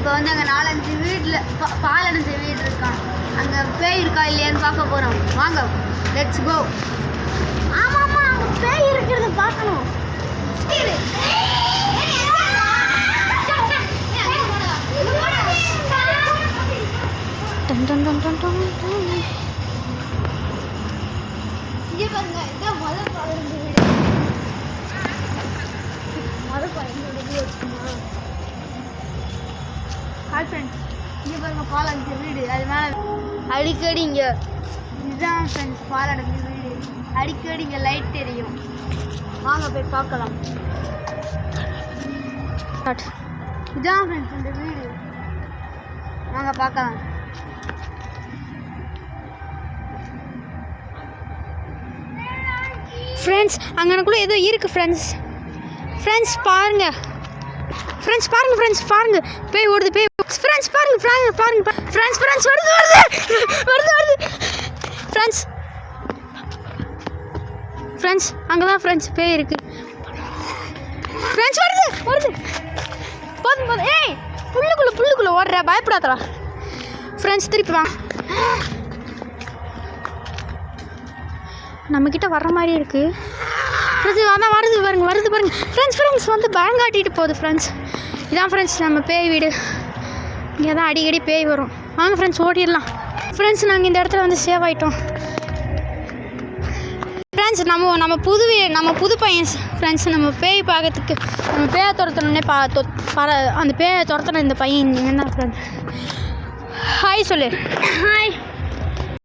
இப்போ வந்து அங்கே 4-5 வீட்டில் பாலடைஞ்ச வீடு இருக்கான். அங்கே பேய் இருக்கா இல்லையான்னு பார்க்க போகிறோம். வாங்க, லெட்ஸ் கோ. ஆமாம், அங்கே பேய் இருக்கிறத பார்க்கணும். இங்கே பாருங்க, இதான் முதல் பாலடைஞ்ச வீடு. முதல் பாலடைஞ்ச வீடு வச்சுக்கோங்க. ஹாய் ஃப்ரெண்ட்ஸ், இங்கே பாருங்க பாலடைஞ்ச வீடு. அது மேலே அடிக்கடி இங்கே இதுதான் ஃப்ரெண்ட்ஸ் பாலடைஞ்ச வீடு. அடிக்கடி இங்கே லைட் தெரியும். வாங்க போய் பார்க்கலாம். இதுதான் ஃப்ரெண்ட்ஸ் இந்த வீடு. வாங்க பார்க்கலாம். ஃப்ரெண்ட்ஸ் அங்கனக்குள்ள ஏதோ இருக்குது ஃப்ரெண்ட்ஸ் பாருங்க. ஃப்ரெண்ட்ஸ் பாருங்க பேய் ஓடுது. ஃப்ரெண்ட்ஸ் பாருங்க ஃப்ரெண்ட்ஸ் வருது ஃப்ரெண்ட்ஸ் அங்கே தான் ஃப்ரெண்ட்ஸ் பேய் இருக்கு. ஃப்ரெண்ட்ஸ் வருது போதும். ஏய் புல்லுக்குள்ள ஓடுற, பயப்படாதடா. ஃப்ரெண்ட்ஸ் திருப்பி வாங்க. நம்மக்கிட்ட வர்ற மாதிரி இருக்குது. அதான் வருது பாருங்க. ஃப்ரெண்ட்ஸ் வந்து பயம் காட்டிட்டு போகுது ஃப்ரெண்ட்ஸ். இதான் ஃப்ரெண்ட்ஸ் நம்ம பேய் வீடு. இங்கே தான் அடிக்கடி பேய் வரும். வாங்க ஃப்ரெண்ட்ஸ் ஓடிடலாம். ஃப்ரெண்ட்ஸ் நாங்கள் இந்த இடத்துல வந்து சேவ் ஆகிட்டோம். ஃப்ரெண்ட்ஸ் நம்ம புது பையன் ஃப்ரெண்ட்ஸ். நம்ம பேய் பார்க்கறதுக்கு நம்ம பேயை துரத்தணுன்னே அந்த பேயை துரத்தணும் இந்த பையன். என்ன ஃப்ரெண்ட்ஸ் ஹாய் சொல்லு. ஹாய்.